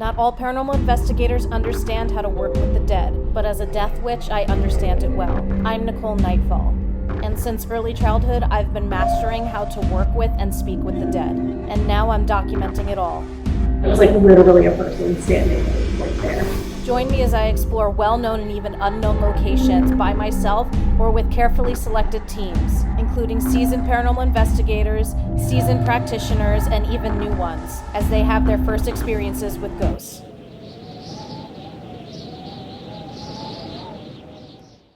Not all paranormal investigators understand how to work with the dead, but as a death witch, I understand it well. I'm Nicole Nightfall, and since early childhood, I've been mastering how to work with and speak with the dead, and now I'm documenting it all. It was like literally a person standing right there. Join me as I explore well-known and even unknown locations by myself or with carefully selected teams, including seasoned paranormal investigators, seasoned practitioners, and even new ones, as they have their first experiences with ghosts.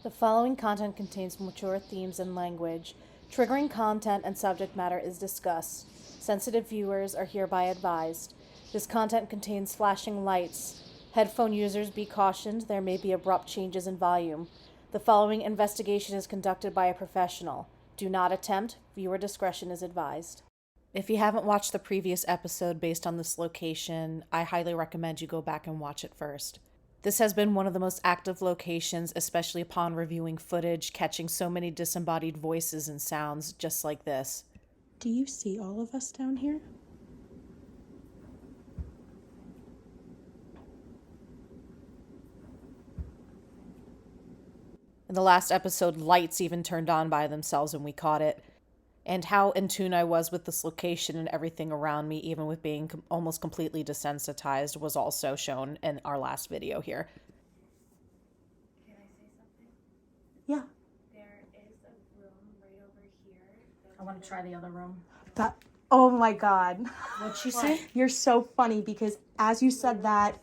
The following content contains mature themes and language. Triggering content and subject matter is discussed. Sensitive viewers are hereby advised. This content contains flashing lights. Headphone users be cautioned, there may be abrupt changes in volume. The following investigation is conducted by a professional. Do not attempt, viewer discretion is advised. If you haven't watched the previous episode based on this location, I highly recommend you go back and watch it first. This has been one of the most active locations, especially upon reviewing footage, catching so many disembodied voices and sounds just like this. Do you see all of us down here? In the last episode, lights even turned on by themselves when we caught it. And how in tune I was with this location and everything around me, even with being almost completely desensitized, was also shown in our last video here. Can I say something? Yeah. There is a room right over here. I want to try the other room. Oh my God. What'd she say? You're so funny because as you said that,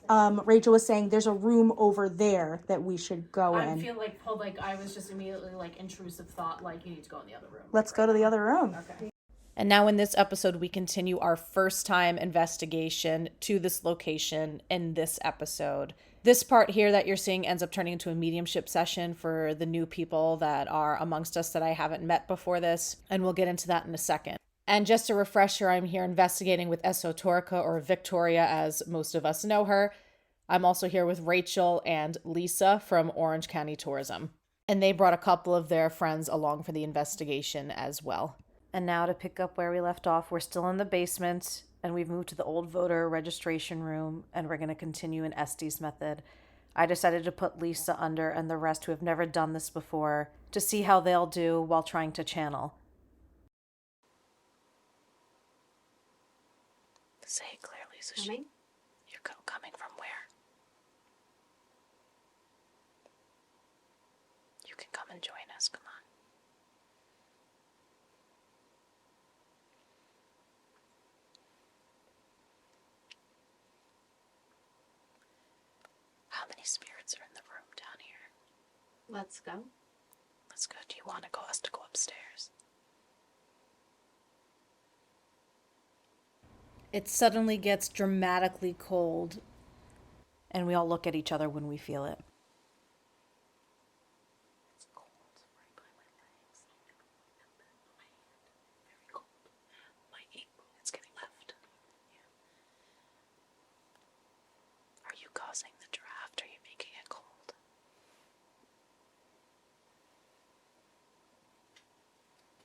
Rachel was saying there's a room over there that we should go in. I feel like I was just immediately intrusive thought, you need to go in the other room. Let's go to the other room. Okay. And now in this episode, we continue our first time investigation to this location in this episode. This part here that you're seeing ends up turning into a mediumship session for the new people that are amongst us that I haven't met before this, and we'll get into that in a second. And just a refresher, I'm here investigating with Esotoria, or Victoria as most of us know her. I'm also here with Rachel and Lisa from Orange County Tourism. And they brought a couple of their friends along for the investigation as well. And now to pick up where we left off, we're still in the basement, and we've moved to the old voter registration room, and we're going to continue in Estes method. I decided to put Lisa under and the rest who have never done this before to see how they'll do while trying to channel. Say it clearly, so Coming? You're coming from where? You can come and join us, come on. How many spirits are in the room down here? Let's go. Let's go. Do you want us to go upstairs? It suddenly gets dramatically cold, and we all look at each other when we feel it. It's cold right by my legs. My hand. Very cold. My ankle. It's getting left. Yeah. Are you causing the draft? Are you making it cold?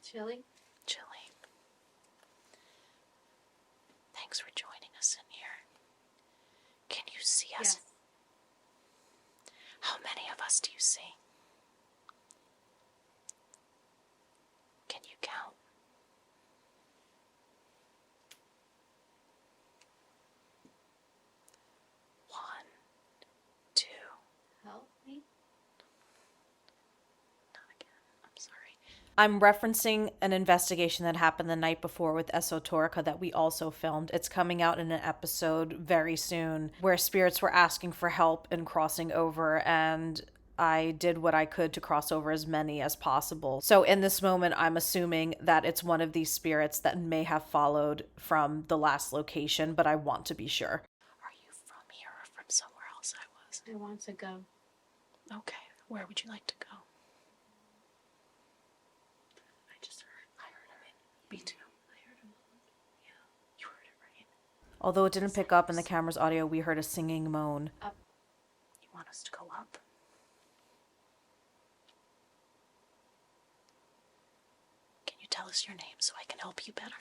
Chilly? Chilly. Thanks for joining us in here. Can you see us? Yes. How many of us do you see? Can you count? One, two. Help me? Not again. I'm sorry. I'm referencing an investigation that happened the night before with Esotoria that we also filmed. It's coming out in an episode very soon where spirits were asking for help in crossing over, and I did what I could to cross over as many as possible. So in this moment, I'm assuming that it's one of these spirits that may have followed from the last location, but I want to be sure. Are you from here or from somewhere else I was? I want to go. Okay, where would you like to go? Me too. I heard him. Yeah, you heard it right. Although it didn't pick up in the camera's audio, we heard a singing moan. Up. You want us to go up? Can you tell us your name so I can help you better?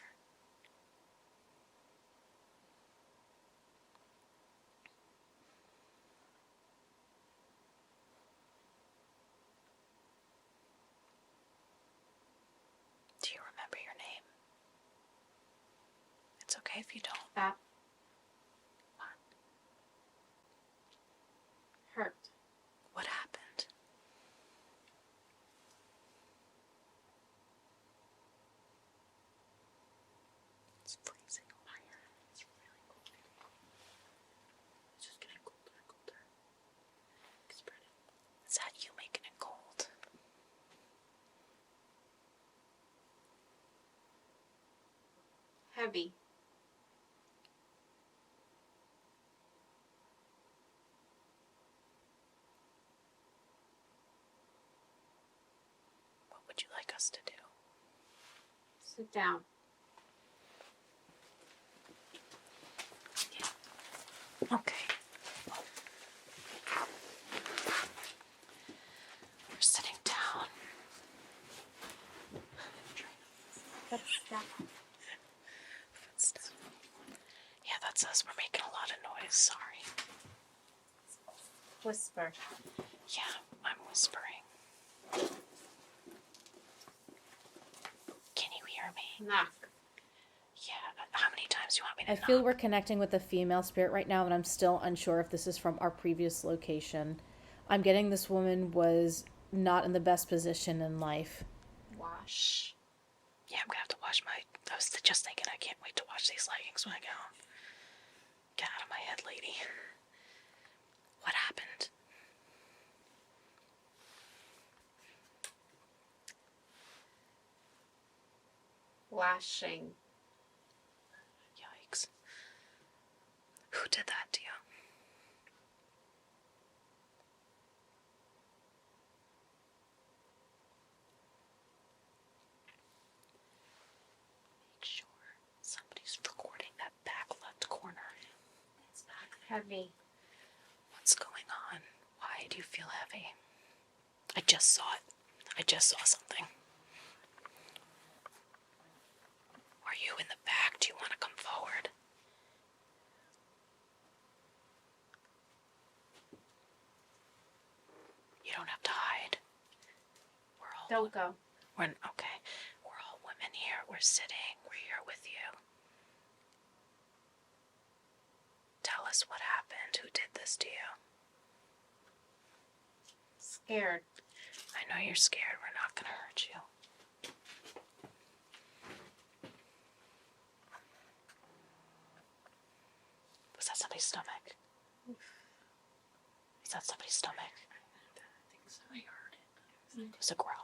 okay if you don't. That hurt. What happened? It's freezing over here. It's really cold. It's just getting colder and colder. Is that you making it cold? Heavy. What would you like us to do? Sit down. Okay. We're sitting down. That's that. Yeah, that's us. We're making a lot of noise. Sorry. Whisper. Yeah, I'm whispering. Can you hear me? Knock. Yeah. How many times do you want me to I knock? feel we're connecting with the female spirit right now, and I'm still unsure if this is from our previous location. I'm getting this woman was not in the best position in life. Wash. Yeah, I'm gonna have to wash my... I was just thinking I can't wait to wash these leggings when I get home. Get out of my head, lady. What happened? Lashing. Yikes. Who did that to you? Make sure somebody's recording that back left corner. It's back there. Heavy. What's going on? Why do you feel heavy? I just saw it. I just saw something. Are you in the back? Do you want to come forward? You don't have to hide. We're all Don't go. okay. We're all women here. We're sitting. We're here with you. Tell us what happened. Who did this to you? Scared. I know you're scared. We're not gonna hurt you. Was that somebody's stomach? Is that somebody's stomach? I think so. I heard it. It was a growl.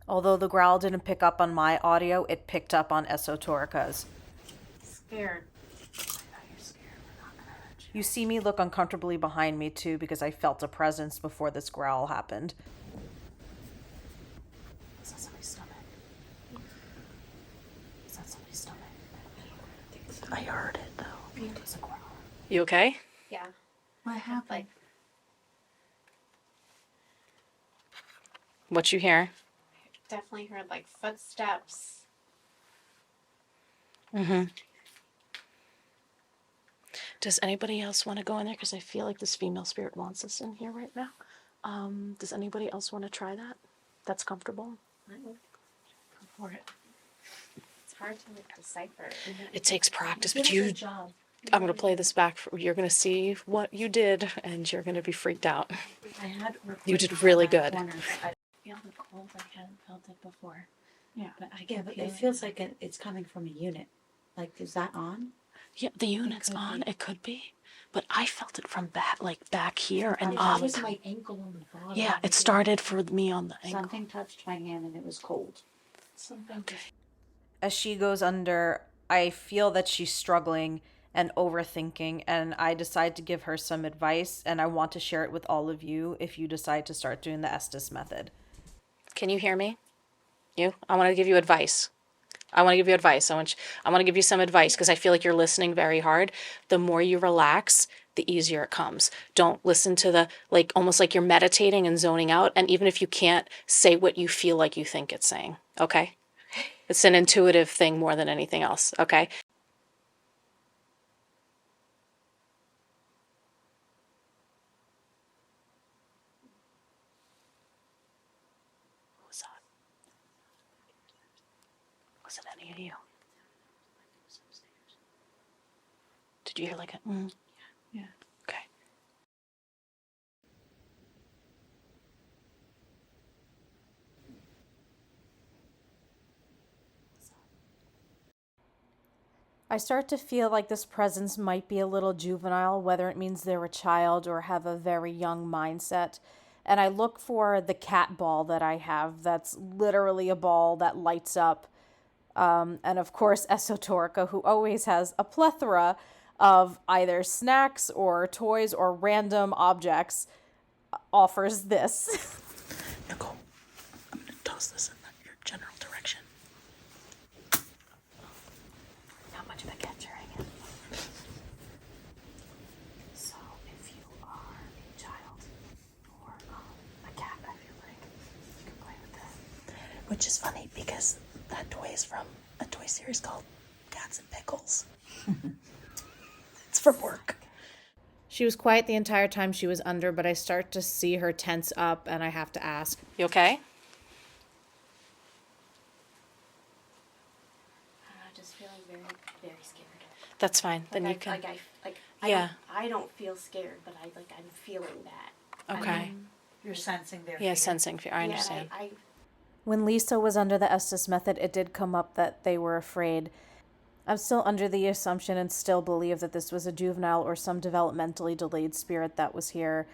Although the growl didn't pick up on my audio, it picked up on Esotorica's. Scared. You see me look uncomfortably behind me too because I felt a presence before this growl happened. Is that somebody's stomach? Is that somebody's stomach? I think so. I heard it though. It was a growl. You okay? Yeah. What happened? Like, What you hear? definitely heard like footsteps. Mm-hmm. Does anybody else want to go in there? Because I feel like this female spirit wants us in here right now. Does anybody else want to try that? That's comfortable? I would go for it. It's hard to like decipher. It takes practice, You but did a you... good job. I'm going to play this back. You're going to see what you did, and you're going to be freaked out. I had You did really that good. corner. I feel the cold. I hadn't felt it before. Yeah, But I yeah, can but feel it feels like it's coming from a unit. Like, is that on? Yeah, the unit's could on. be. It could be. But I felt it from back here and That up. was my ankle on the bottom. Yeah, it started for me on the ankle. Something touched my hand and it was cold. Something just As she goes under, I feel that she's struggling and overthinking, and I decide to give her some advice, and I want to share it with all of you if you decide to start doing the Estes method. Can you hear me? You? I want to give you advice. I want to give you advice. I want to give you some advice because I feel like you're listening very hard. The more you relax, the easier it comes. Don't listen to the, like, almost like you're meditating and zoning out. And even if you can't, say what you feel like you think it's saying. Okay? It's an intuitive thing more than anything else. Okay? Who was that? Was it any of you? Did you hear like a? Yeah. Okay. I start to feel like this presence might be a little juvenile, whether it means they're a child or have a very young mindset. And I look for the cat ball that I have that's literally a ball that lights up. And of course, Esotoria, who always has a plethora of either snacks or toys or random objects, offers this. Nicole, I'm gonna toss this in your general direction. How much of a cat you're hanging? So, if you are a child or a cat, I feel like you can play with that. Which is funny because that toy is from a toy series called Cats and Pickles. It's from work. She was quiet the entire time she was under, but I start to see her tense up, and I have to ask, "You okay?" Just feeling very, very scared. That's fine. Then you can. Yeah. I don't feel scared, but I'm feeling that. Okay. You're sensing their Yeah, fear. sensing fear. I understand. When Lisa was under the Estes method, it did come up that they were afraid. I'm still under the assumption and still believe that this was a juvenile or some developmentally delayed spirit that was here,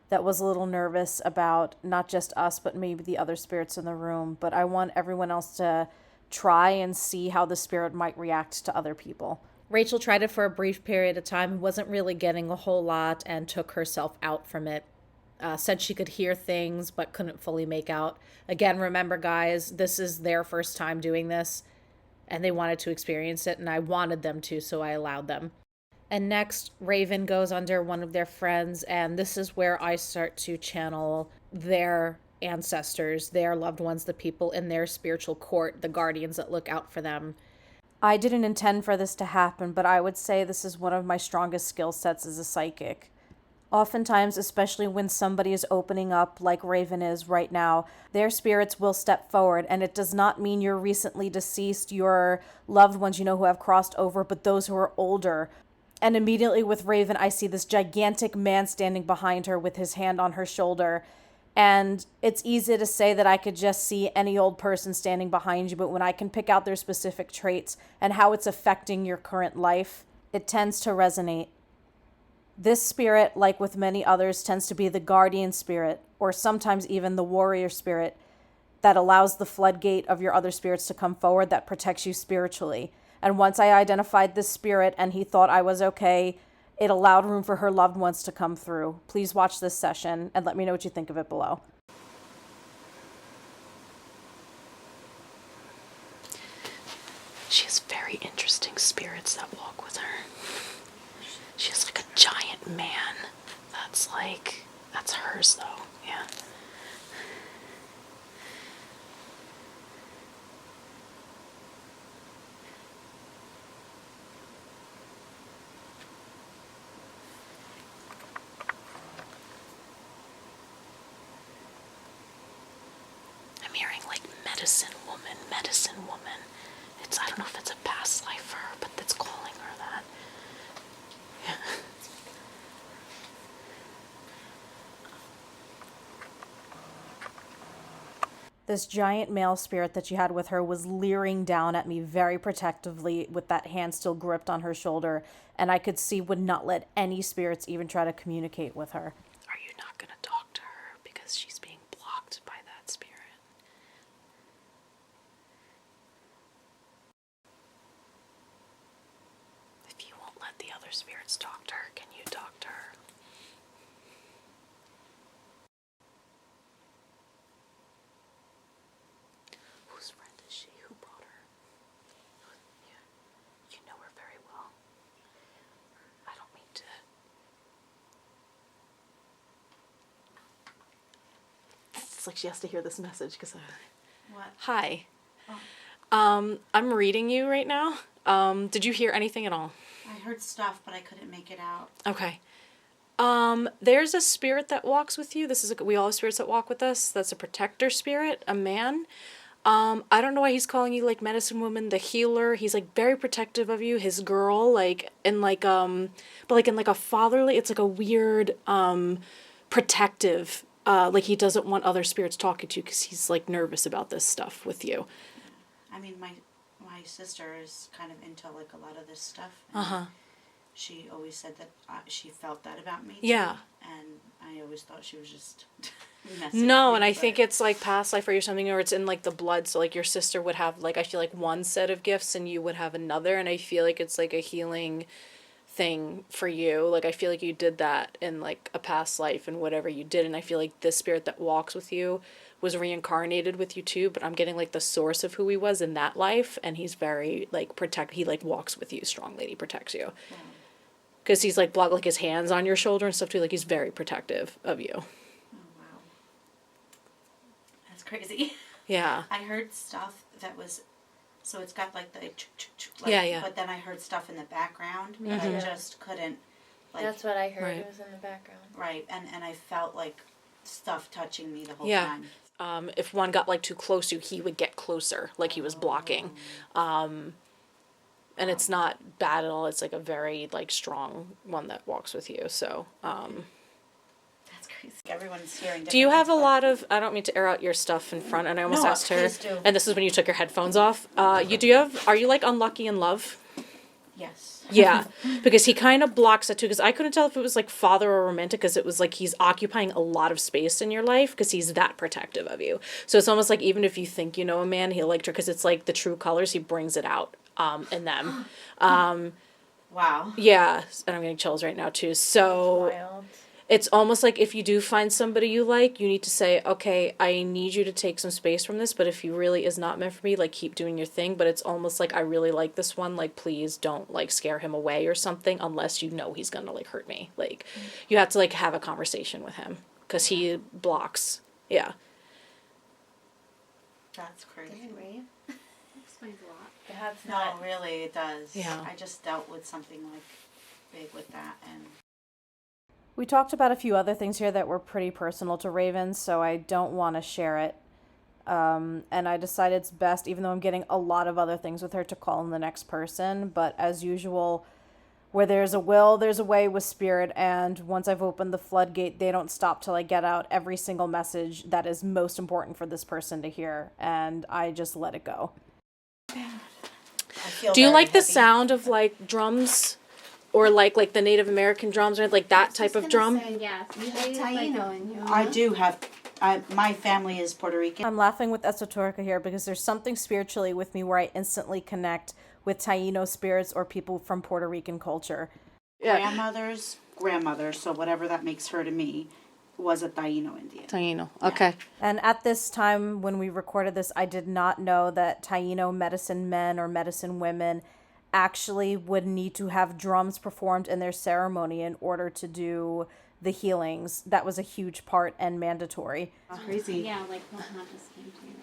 that was a little nervous about not just us, but maybe the other spirits in the room. But I want everyone else to try and see how the spirit might react to other people. Rachel tried it for a brief period of time, wasn't really getting a whole lot, and took herself out from it. Said she could hear things, but couldn't fully make out. Again, remember, guys, this is their first time doing this, and they wanted to experience it, and I wanted them to, so I allowed them. And next, Raven goes under one of their friends, and this is where I start to channel their ancestors, their loved ones, the people in their spiritual court, the guardians that look out for them. I didn't intend for this to happen, but I would say this is one of my strongest skill sets as a psychic. Oftentimes, especially when somebody is opening up like Raven is right now, their spirits will step forward, and it does not mean your recently deceased, your loved ones, who have crossed over, but those who are older. And immediately with Raven, I see this gigantic man standing behind her with his hand on her shoulder. And it's easy to say that I could just see any old person standing behind you, but when I can pick out their specific traits and how it's affecting your current life, it tends to resonate. This spirit, like with many others, tends to be the guardian spirit, or sometimes even the warrior spirit, that allows the floodgate of your other spirits to come forward, that protects you spiritually. And once I identified this spirit and he thought I was okay, it allowed room for her loved ones to come through. Please watch this session and let me know what you think of it below. She has very interesting spirits that walk with her. She has like a giant man that's hers though, yeah. I'm hearing like medicine woman. I don't know if it's a past life for her, but that's calling her that. Yeah. This giant male spirit that she had with her was leering down at me very protectively with that hand still gripped on her shoulder, and I could see would not let any spirits even try to communicate with her. Are you not going to talk to her because she's being blocked by that spirit? If you won't let the other spirits talk to her, can you talk to her? Whose friend is she? Who brought her? Yeah, you know her very well. I don't mean to... It's like she has to hear this message because What? Hi. I'm reading you right now. Did you hear anything at all? I heard stuff, but I couldn't make it out. Okay. There's a spirit that walks with you. We all have spirits that walk with us. That's a protector spirit, a man. I don't know why he's calling you like medicine woman, the healer. He's like very protective of you, his girl, like, and like but like in like a fatherly, it's like a weird protective, like he doesn't want other spirits talking to you because he's like nervous about this stuff with you. I mean, my sister is kind of into like a lot of this stuff. And she always said that she felt that about me. Yeah. Too, and I always thought she was just messing No, with and me, I think it's like past life or something, or it's in like the blood. So like your sister would have like, I feel like one set of gifts and you would have another. And I feel like it's like a healing thing for you. Like I feel like you did that in like a past life and whatever you did. And I feel like this spirit that walks with you was reincarnated with you too, but I'm getting like the source of who he was in that life. And he's very like he like walks with you strongly. He protects you. Because he's like like his hands on your shoulder and stuff too. Like he's very protective of you. Oh, wow. That's crazy. Yeah. I heard stuff that was, so it's got like the, like, Yeah. but then I heard stuff in the background. And I just couldn't, like. That's what I heard. Right. It was in the background. Right, and I felt like stuff touching me the whole Yeah. time. If one got like too close to you, he would get closer, like he was blocking. And it's not bad at all. It's like a very like strong one that walks with you. So, That's crazy. Everyone's hearing. do you different have a things, lot of? I don't mean to air out your stuff in front, and I almost No, asked her. please do. And this is when you took your headphones off. You do have? Are you like unlucky in love? but yes. Yeah, because he kind of blocks that too. Because I couldn't tell if it was like father or romantic. Because it was like he's occupying a lot of space in your life because he's that protective of you. So it's almost like even if you think you know a man, he'll like because it's like the true colors. He brings it out in them. Wow. Yeah, and I'm getting chills right now too. So Wild. it's almost like if you do find somebody you like, you need to say, okay, I need you to take some space from this, but if he really is not meant for me, like keep doing your thing. But it's almost like I really like this one, like please don't like scare him away or something unless you know he's gonna like hurt me. Like you have to like have a conversation with him because he blocks. Yeah. That's crazy. Right? Explains a lot. That's No, not. really, it does. Yeah. I just dealt with something like big with that, and We talked about a few other things here that were pretty personal to Raven, so I don't want to share it. And I decided it's best, even though I'm getting a lot of other things with her, to call in the next person. But as usual, where there's a will, there's a way with spirit. And once I've opened the floodgate, they don't stop till I get out every single message that is most important for this person to hear. And I just let it go. I feel Do you very like the heavy. sound of like drums, or like the Native American drums, or like that type of drum? Yeah. You have Taino in you. I do have. My family is Puerto Rican. I'm laughing with Esotoria here because there's something spiritually with me where I instantly connect with Taino spirits or people from Puerto Rican culture. Grandmother's grandmother, so whatever that makes her to me, was a Taino Indian. Taino. Okay. And at this time when we recorded this, I did not know that Taino medicine men or medicine women actually would need to have drums performed in their ceremony in order to do the healings. That was a huge part and mandatory. Crazy. Yeah, like Pocahontas came to me.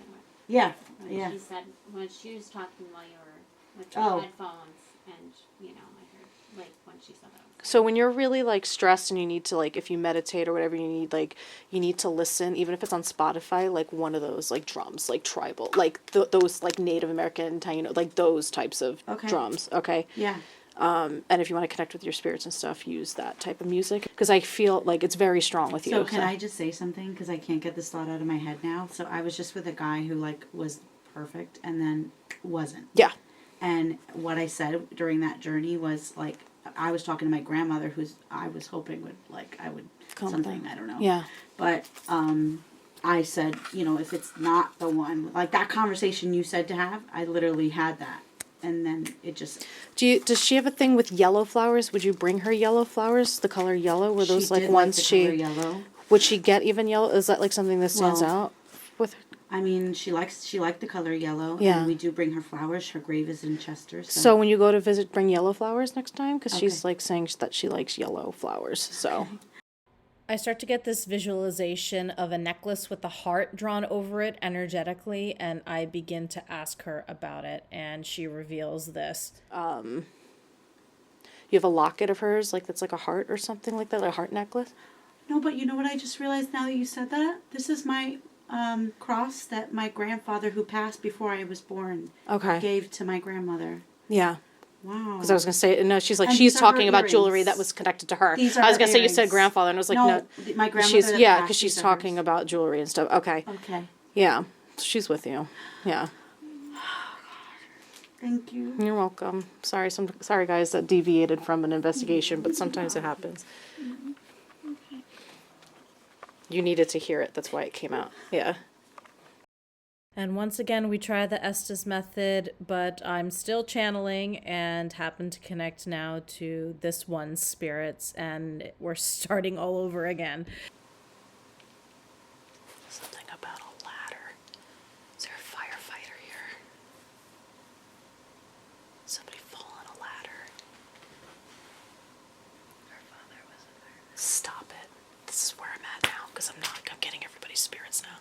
Yeah. And Yeah. She said when she was talking while you were with Oh. your headphones, and I heard like when she said that. So when you're really like stressed and you need to like, if you meditate or whatever, you need to listen, even if it's on Spotify, like one of those like drums, like tribal, like those like Native American, Taino, like those types of drums. Okay. Yeah. And if you want to connect with your spirits and stuff, use that type of music because I feel like it's very strong with you. So can I just say something because I can't get this thought out of my head now? So I was just with a guy who like was perfect and then wasn't. Yeah. And what I said during that journey was like I was talking to my grandmother, who's I was hoping would like I would something I don't know. Yeah. But I said, if it's not the one, like that conversation you said to have, I literally had that, and then it just. Does she have a thing with yellow flowers? Would you bring her yellow flowers? The color yellow? Were those She like did ones the she color yellow. would she get even yellow? Is that like something that stands Well, out with her? I mean, she liked the color yellow. Yeah. And we do bring her flowers. Her grave is in Chester. So when you go to visit, bring yellow flowers next time because she's Okay. like saying that she likes yellow flowers. So. I start to get this visualization of a necklace with a heart drawn over it energetically, and I begin to ask her about it, and she reveals this. You have a locket of hers, like that's like a heart or something like that, like a heart necklace? No, but you know what I just realized now that you said that? This is my cross that my grandfather, who passed before I was born, Okay. gave to my grandmother. Yeah. Wow. Because I was going to say, no, she's like, And she's these are her talking about jewelry earrings. that was connected to her. These are I was her going to say, you said earrings. grandfather, and I was like, No, no. my grandmother She's, that yeah, passed, because she's these are talking hers. about jewelry and stuff. Okay. Okay. Yeah. She's with you. Yeah. Thank you. You're welcome. Sorry guys, that deviated from an investigation, but sometimes it happens. You needed to hear it. That's why it came out. Yeah. And once again, we try the Estes method, but I'm still channeling and happen to connect now to this one's spirits, and we're starting all over again. Something about a ladder. Is there a firefighter here? Somebody fall on a ladder. Her father was a firefighter. Stop it. This is where I'm at now, because I'm getting everybody's spirits now.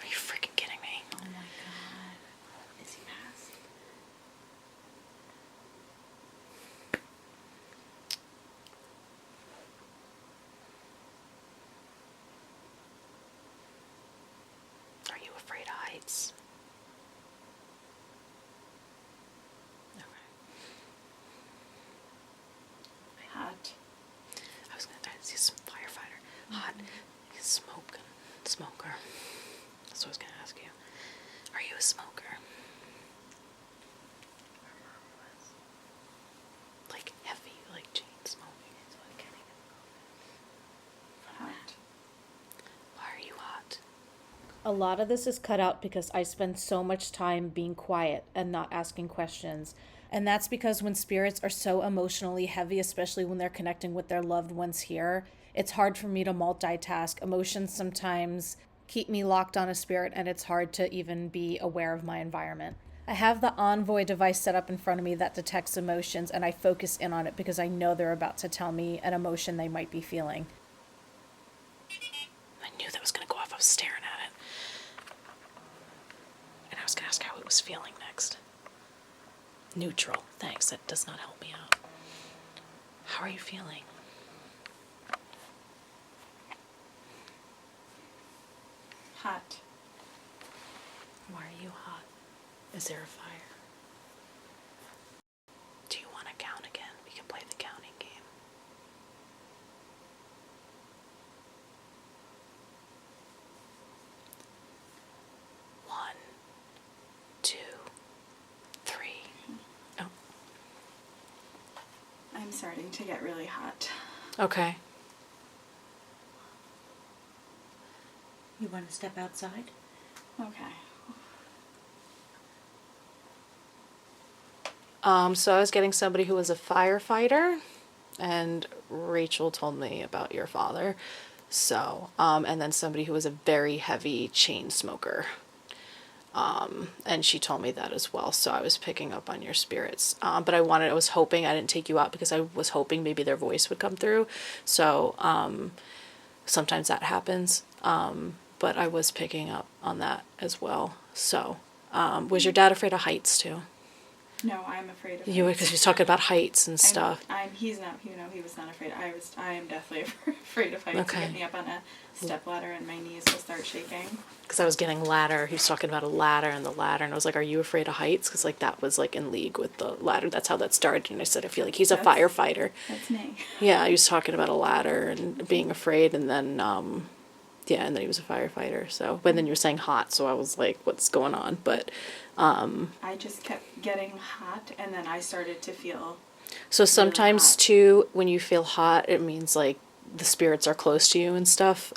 Are you freaking kidding me? Oh my God. Is he passed? Are you afraid of heights? Okay. Hot. I was gonna see some firefighter. Hot. He's smoker. That's what I was gonna ask you. Are you a smoker? Like heavy, like chain smoking. So I can't even. Hot. Why are you hot? A lot of this is cut out because I spend so much time being quiet and not asking questions. And that's because when spirits are so emotionally heavy, especially when they're connecting with their loved ones here, it's hard for me to multitask. Emotions sometimes keep me locked on a spirit, and it's hard to even be aware of my environment. I have the Envoy device set up in front of me that detects emotions, and I focus in on it because I know they're about to tell me an emotion they might be feeling. I knew that was gonna go off. I was staring at it. And I was gonna ask how it was feeling next. Neutral. Thanks. That does not help me out. How are you feeling? Hot. Why are you hot? Is there a fire? Do you want to count again? We can play the counting game. 1, 2, 3. Oh. I'm starting to get really hot. Okay. You want to step outside? Okay. So I was getting somebody who was a firefighter, and Rachel told me about your father. So, and then somebody who was a very heavy chain smoker. And she told me that as well. So I was picking up on your spirits. But I was hoping I didn't take you out because I was hoping maybe their voice would come through. So, sometimes that happens. But I was picking up on that as well. So, was your dad afraid of heights too? No, I'm afraid of You were, heights. because he was talking about heights and stuff. He's not, he was not afraid. I am definitely afraid of heights. Okay. Get me up on a step ladder and my knees will start shaking. Because I was getting ladder. He was talking about a ladder and the ladder. And I was like, are you afraid of heights? Because like that was like in league with the ladder. That's how that started. And I said, I feel like he's a firefighter. That's me. Yeah, he was talking about a ladder and being afraid. And then, yeah, and then he was a firefighter. So, but then you were saying hot. So I was like, what's going on? But, I just kept getting hot and then I started to feel so sometimes hot. too, when you feel hot, it means like the spirits are close to you and stuff.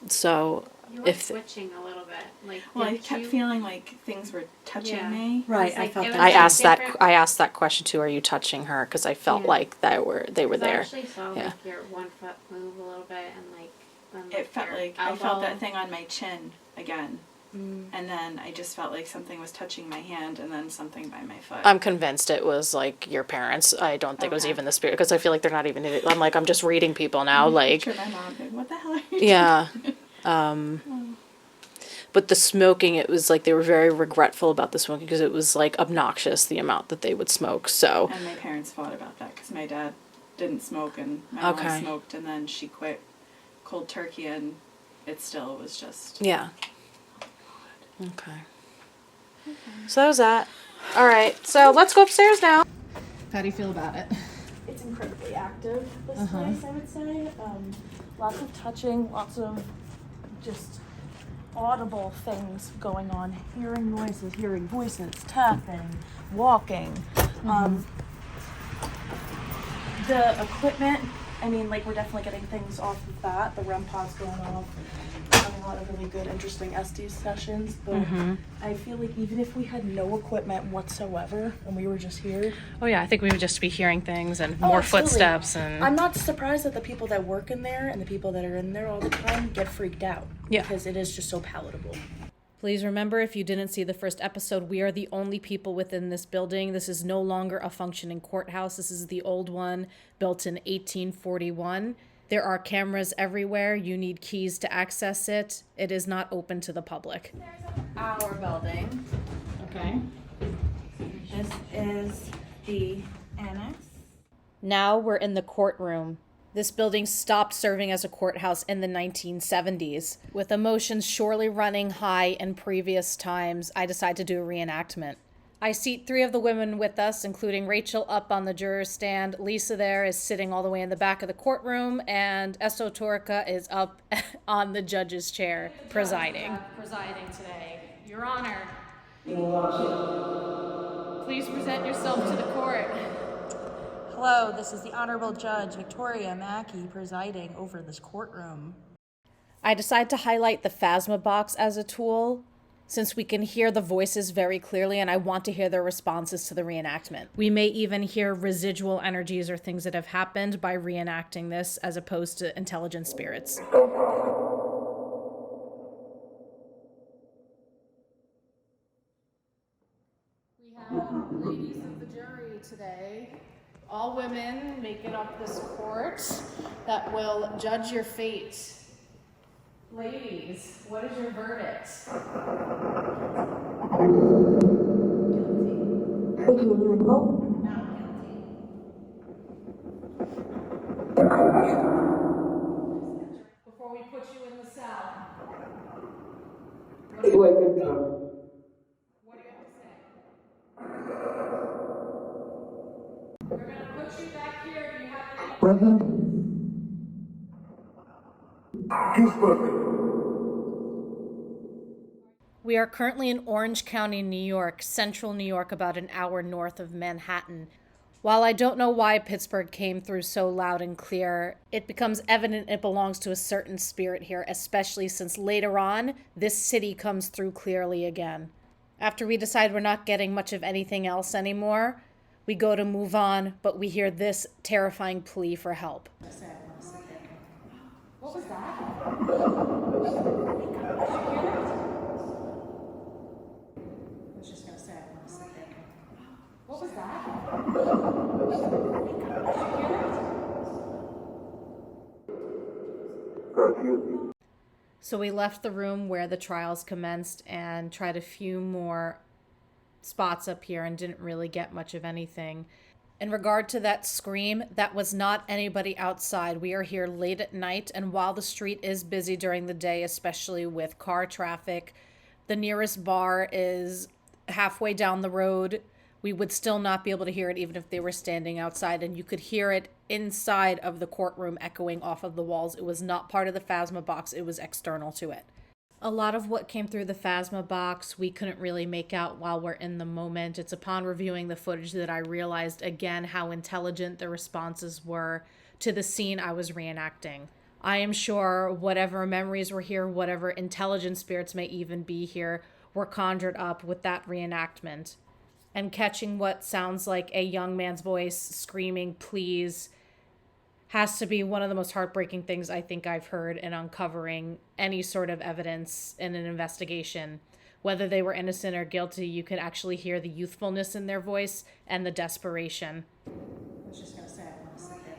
So You were if twitching a little bit. Like, Well, I did kept you- feeling like things were touching Yeah. me. Right, It's I like- felt it that. was I asked that different- I asked that question too. Are you touching her? Because I felt Yeah. like they were 'cause there. I actually saw Yeah. like your one foot move a little bit and like then, It felt your like I felt that elbow. thing on my chin again. And then I just felt like something was touching my hand and then something by my foot. I'm convinced it was like your parents. I don't think it was Okay. even the spirit because I feel like they're not even. I'm like I'm just reading people now. Like Picture my mom like, what the hell are you yeah. But the smoking, it was like they were very regretful about the smoking because it was like obnoxious the amount that they would smoke. So And my parents fought about that because my dad didn't smoke and my Okay. mom smoked and then she quit cold turkey and it still was just. Yeah. Okay. So that was that. All right. So let's go upstairs now. How do you feel about it? It's incredibly active, this place, I would say. Lots of touching, lots of just audible things going on. Hearing noises, hearing voices, tapping, walking. The equipment, I mean, like, we're definitely getting things off of that. The REM pod's going off. Having a lot of really good, interesting Estes sessions. But I feel like even if we had no equipment whatsoever and we were just here. Oh yeah, I think we would just be hearing things and Oh, more absolutely. footsteps and. I'm not surprised that the people that work in there and the people that are in there all the time get freaked out. Yeah. Because it is just so palatable. Please remember, if you didn't see the first episode, we are the only people within this building. This is no longer a functioning courthouse. This is the old one, built in 1841. There are cameras everywhere. You need keys to access it. It is not open to the public. Our building. Okay. This is the annex. Now we're in the courtroom. This building stopped serving as a courthouse in the 1970s. With emotions surely running high in previous times, I decided to do a reenactment. I seat 3 of the women with us, including Rachel up on the juror's stand. Lisa there is sitting all the way in the back of the courtroom, and Esotoria is up on the judge's chair, presiding. Presiding today. Your Honor. Please present yourself to the court. Hello, this is the Honorable Judge Victoria Mackey presiding over this courtroom. I decide to highlight the phasma box as a tool, since we can hear the voices very clearly and I want to hear their responses to the reenactment. We may even hear residual energies or things that have happened by reenacting this as opposed to intelligent spirits. We have ladies of the jury today. All women making up this court that will judge your fate. Ladies, what is your verdict? Before we put you in the cell, what do you have to say? We're going to put you back here if you have any. We are currently in Orange County, New York, central New York, about an hour north of Manhattan. While I don't know why Pittsburgh came through so loud and clear, it becomes evident it belongs to a certain spirit here, especially since later on, this city comes through clearly again. After we decide we're not getting much of anything else anymore, we go to move on, but we hear this terrifying plea for help. What was that? I was just going to say, I want to sit there. What was that? So we left the room where the trials commenced and tried a few more spots up here and didn't really get much of anything. In regard to that scream, that was not anybody outside. We are here late at night, and while the street is busy during the day, especially with car traffic, the nearest bar is halfway down the road. We would still not be able to hear it even if they were standing outside, and you could hear it inside of the courtroom echoing off of the walls. It was not part of the phasma box, it was external to it. A lot of what came through the phasma box we couldn't really make out while we're in the moment. It's upon reviewing the footage that I realized again how intelligent the responses were to the scene I was reenacting. I am sure whatever memories were here, whatever intelligent spirits may even be here, were conjured up with that reenactment. And catching what sounds like a young man's voice screaming, "Please," has to be one of the most heartbreaking things I think I've heard in uncovering any sort of evidence in an investigation. Whether they were innocent or guilty, you could actually hear the youthfulness in their voice and the desperation. I was just going to say, I want to sit there.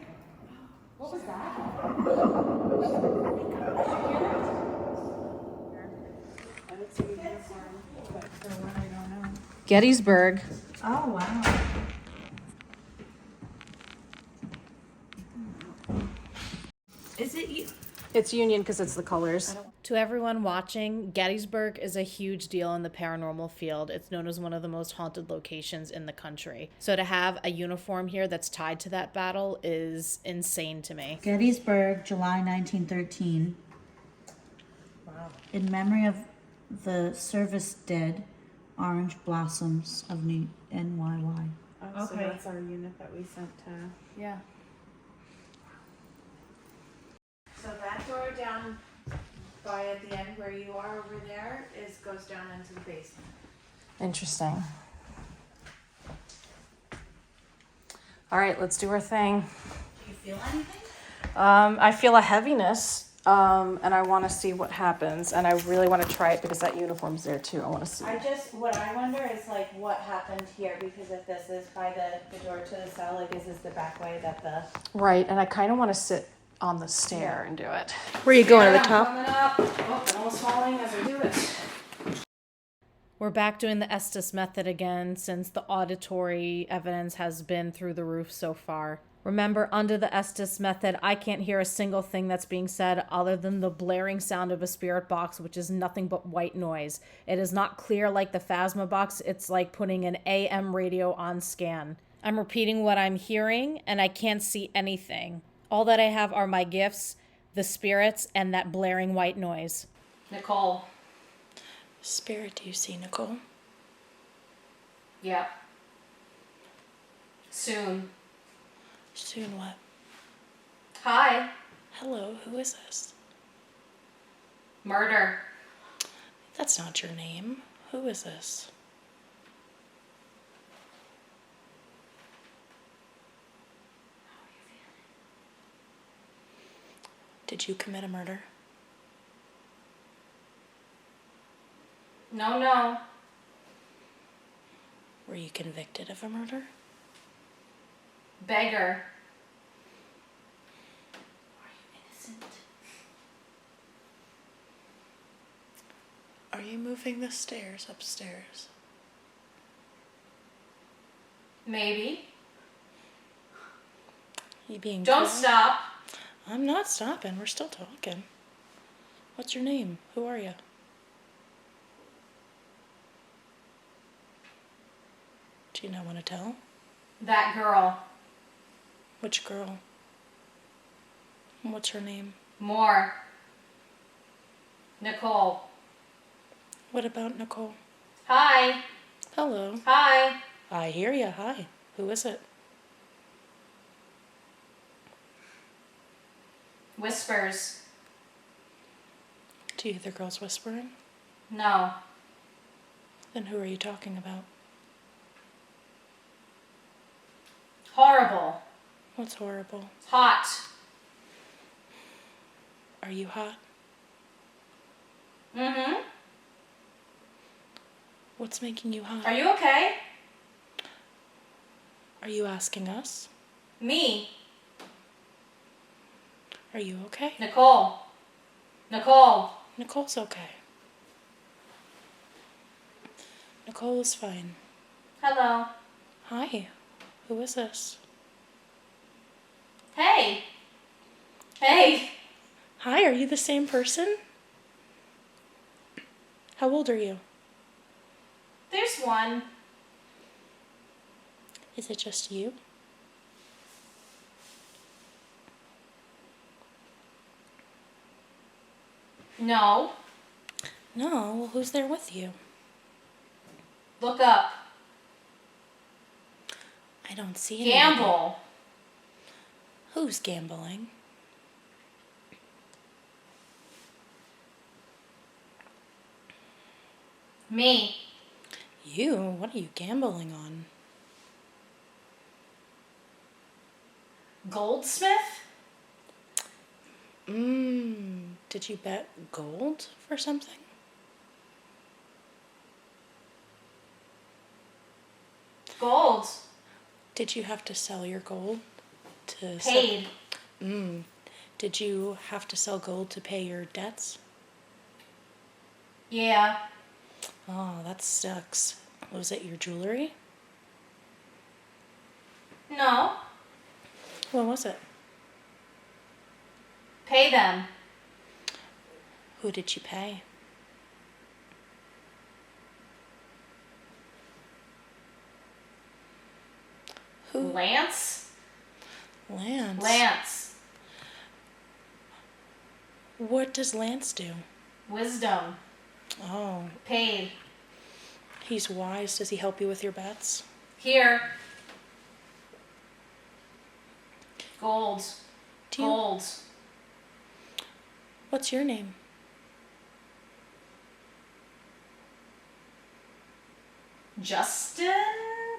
What was that? I would say uniform, but for what I don't know. Gettysburg. Oh, wow. Is it you? It's Union because it's the colors. To everyone watching, Gettysburg is a huge deal in the paranormal field. It's known as one of the most haunted locations in the country. So to have a uniform here that's tied to that battle is insane to me. Gettysburg, July 1913. Wow. In memory of the service dead, Orange Blossoms of NYY. Oh, so that's our unit that we sent to. Yeah. So that door down by at the end where you are over there goes down into the basement. Interesting. All right, let's do our thing. Do you feel anything? I feel a heaviness, and I want to see what happens. And I really want to try it because that uniform's there too. I want to see. What I wonder is like what happened here, because if this is by the door to the cell, like is this the back way that the... Right, and I kind of want to sit on the stair and do it. Where are you going, to the top? Coming up. Oh, I'm almost falling as I do it. We're back doing the Estes method again since the auditory evidence has been through the roof so far. Remember, under the Estes method, I can't hear a single thing that's being said other than the blaring sound of a spirit box, which is nothing but white noise. It is not clear like the Phasma box. It's like putting an AM radio on scan. I'm repeating what I'm hearing, and I can't see anything. All that I have are my gifts, the spirits, and that blaring white noise. Nicole. Spirit, do you see Nicole? Yeah. Soon. Soon what? Hi. Hello, who is this? Murder. That's not your name. Who is this? Did you commit a murder? No. Were you convicted of a murder? Beggar. Are you innocent? Are you moving the stairs upstairs? Maybe. You being Don't quiet? stop. I'm not stopping. We're still talking. What's your name? Who are you? Do you not want to tell? That girl. Which girl? What's her name? More. Nicole. What about Nicole? Hi. Hello. Hi. I hear ya. Hi. Who is it? Whispers. Do you hear the girls whispering? No. Then who are you talking about? Horrible. What's horrible? Hot. Are you hot? Mm-hmm. What's making you hot? Are you okay? Are you asking us? Me. Are you okay? Nicole. Nicole. Nicole's okay. Nicole is fine. Hello. Hi. Who is this? Hey. Hey. Hi, are you the same person? How old are you? There's one. Is it just you? No. No, well, who's there with you? Look up. I don't see anybody. Gamble. Who's gambling? Me. You? What are you gambling on? Goldsmith? Did you bet gold for something? Gold. Did you have to sell your gold to Paid. Did you have to sell gold to pay your debts? Yeah. Oh, that sucks. Was it your jewelry? No. What was it? Pay them. Who did you pay? Who? Lance? Lance. Lance. What does Lance do? Wisdom. Oh, Paid. he's wise. Does he help you with your bets? Here. Gold. Do you- Gold. What's your name? Justin?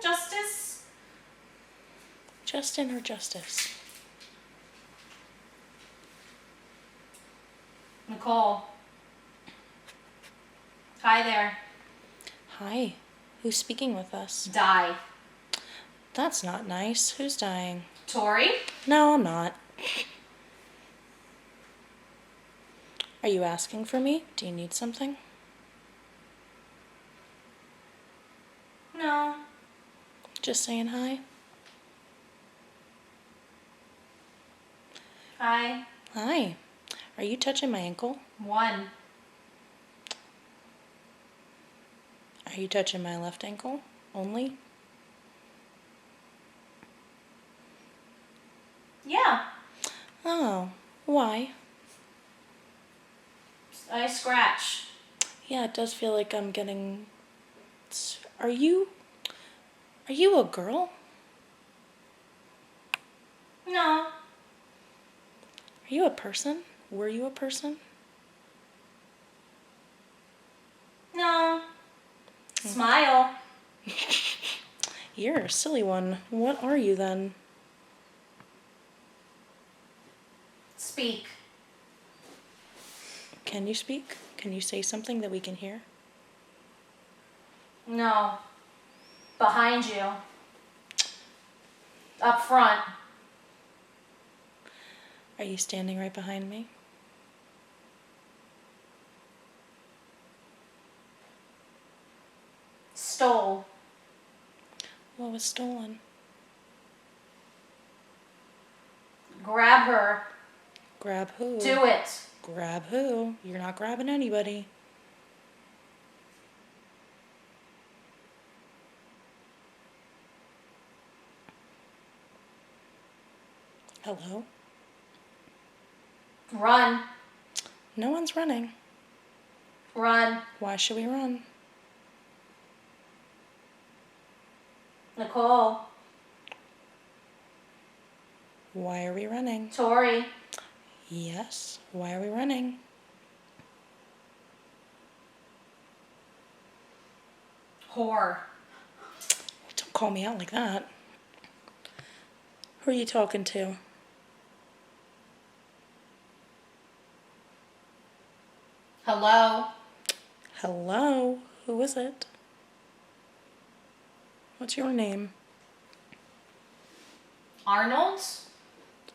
Justice? Justin or Justice? Nicole. Hi there. Hi. Who's speaking with us? Die. That's not nice. Who's dying? Tori? No, I'm not. Are you asking for me? Do you need something? No. Just saying hi? Hi. Hi. Are you touching my ankle? One. Are you touching my left ankle only? Yeah. Oh, why? I scratch. Yeah, it does feel like I'm getting... Are you a girl? No. Are you a person? Were you a person? No. Smile. You're a silly one. What are you then? Speak. Can you speak? Can you say something that we can hear? No. Behind you. Up front. Are you standing right behind me? Stole. What was stolen? Grab her. Grab who? Do it. Grab who? You're not grabbing anybody. Hello? Run. No one's running. Run. Why should we run? Nicole. Why are we running? Tori. Yes, why are we running? Whore. Don't call me out like that. Who are you talking to? Hello. Hello? Who is it? What's your name? Arnold.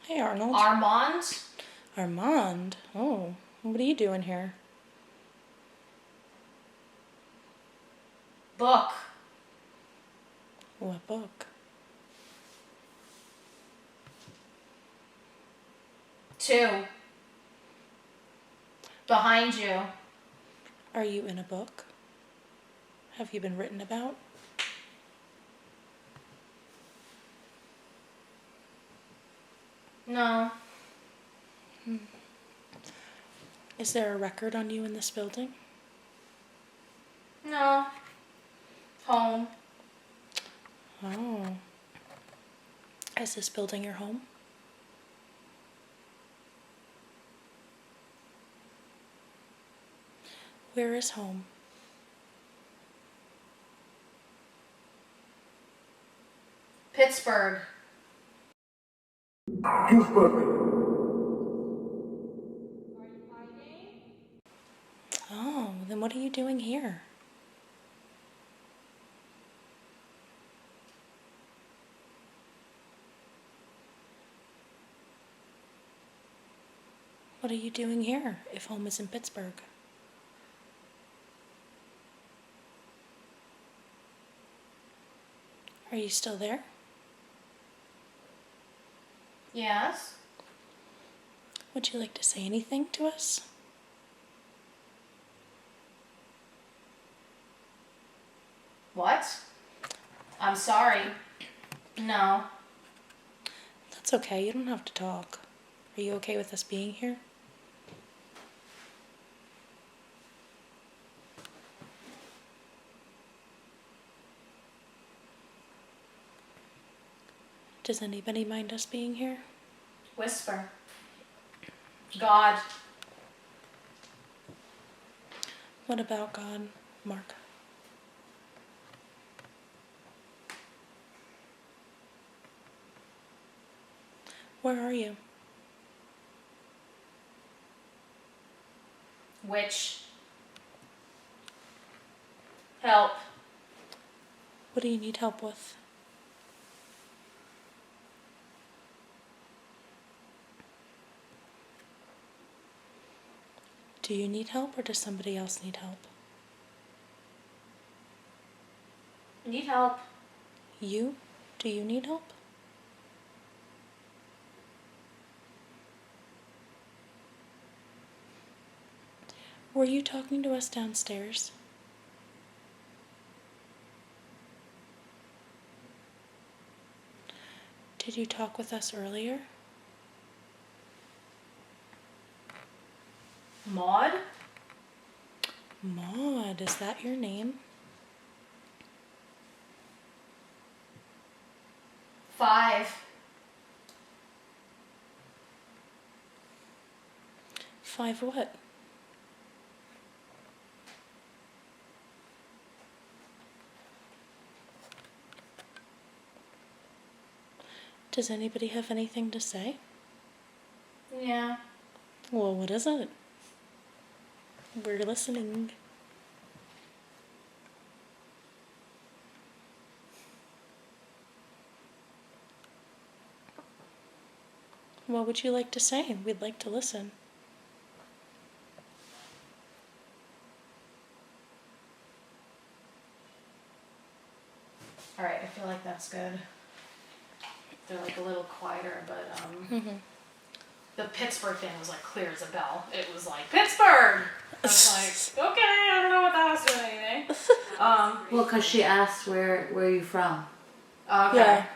Hey, Arnold. Armand. Armand? Oh, what are you doing here? Book. What book? 2. Behind you. Are you in a book? Have you been written about? No. Is there a record on you in this building? No. Home. Oh. Is this building your home? Where is home? Pittsburgh. Oh, then what are you doing here? What are you doing here if home is in Pittsburgh? Are you still there? Yes. Would you like to say anything to us? What? I'm sorry. No. That's okay. You don't have to talk. Are you okay with us being here? Does anybody mind us being here? Whisper. God. What about God, Mark? Where are you? Witch. Help. What do you need help with? Do you need help or does somebody else need help? Need help. You? Do you need help? Were you talking to us downstairs? Did you talk with us earlier? Maud? Maud, is that your name? 5. 5 what? Does anybody have anything to say? Yeah. Well, what is it? We're listening. What would you like to say? We'd like to listen. All right, I feel like that's good. They're like a little quieter, but the Pittsburgh thing was like clear as a bell. It was like, Pittsburgh! I was like, okay, I don't know what that has to do with anything. Well, because she asked where are you from? Okay. Yeah.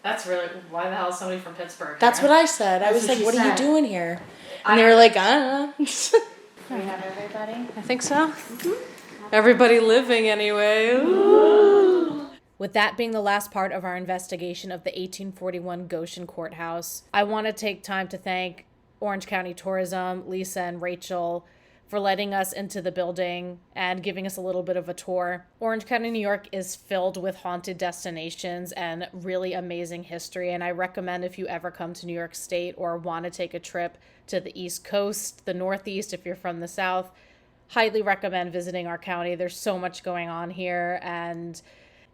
That's really, why the hell is somebody from Pittsburgh That's here? what I said. I That's was what like, she what are you said. doing here? And they were like, I don't know. We have everybody? I think so. Everybody living anyway. With that being the last part of our investigation of the 1841 Goshen Courthouse, I want to take time to thank Orange County Tourism, Lisa and Rachel, for letting us into the building and giving us a little bit of a tour. Orange County, New York is filled with haunted destinations and really amazing history, and I recommend if you ever come to New York State or want to take a trip to the East Coast, the Northeast if you're from the South, highly recommend visiting our county. There's so much going on here, and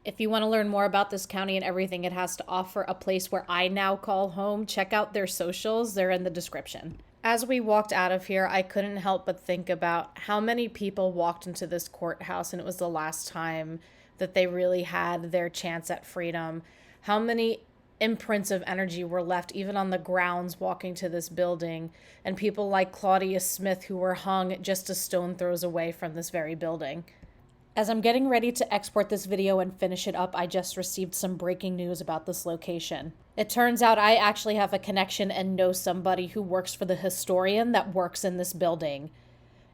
if you want to learn more about this county and everything it has to offer, a place where I now call home, check out their socials. They're in the description. As we walked out of here, I couldn't help but think about how many people walked into this courthouse and it was the last time that they really had their chance at freedom. How many imprints of energy were left even on the grounds walking to this building, and people like Claudia Smith who were hung just a stone throws away from this very building. As I'm getting ready to export this video and finish it up, I just received some breaking news about this location. It turns out I actually have a connection and know somebody who works for the historian that works in this building.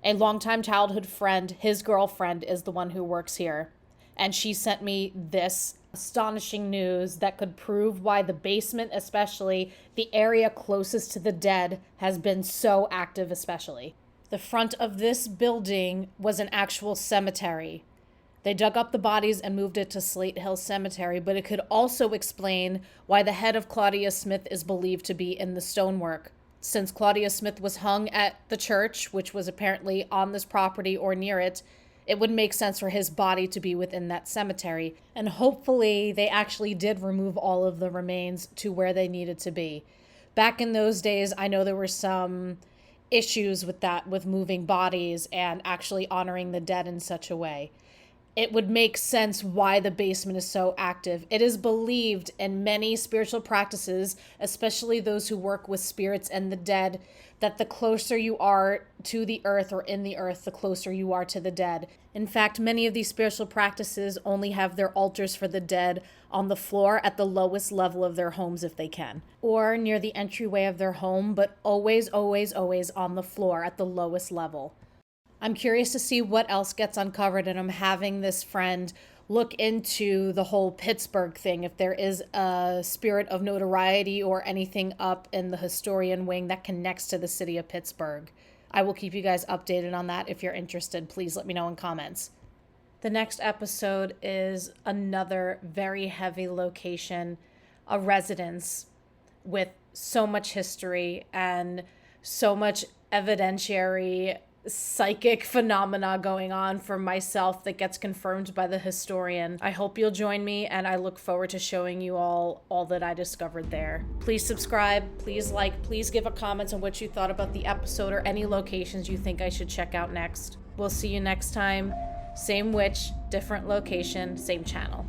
A longtime childhood friend, his girlfriend, is the one who works here. And she sent me this astonishing news that could prove why the basement, especially the area closest to the dead, has been so active especially. The front of this building was an actual cemetery. They dug up the bodies and moved it to Slate Hill Cemetery, but it could also explain why the head of Claudia Smith is believed to be in the stonework. Since Claudia Smith was hung at the church, which was apparently on this property or near it, it would make sense for his body to be within that cemetery. And hopefully they actually did remove all of the remains to where they needed to be. Back in those days, I know there were some issues with that, with moving bodies and actually honoring the dead in such a way. it would make sense why the basement is so active. It is believed in many spiritual practices, especially those who work with spirits and the dead, that the closer you are to the earth or in the earth, the closer you are to the dead. In fact, many of these spiritual practices only have their altars for the dead on the floor at the lowest level of their homes if they can, or near the entryway of their home, but always, always, always on the floor at the lowest level. I'm curious to see what else gets uncovered, and I'm having this friend look into the whole Pittsburgh thing, if there is a spirit of notoriety or anything up in the historian wing that connects to the city of Pittsburgh. I will keep you guys updated on that. If you're interested, please let me know in comments. The next episode is another very heavy location, a residence with so much history and so much evidentiary psychic phenomena going on for myself that gets confirmed by the historian. I hope you'll join me, and I look forward to showing you all that I discovered there. Please subscribe, please like, please give a comment on what you thought about the episode or any locations you think I should check out next. We'll see you next time. Same witch, different location, same channel.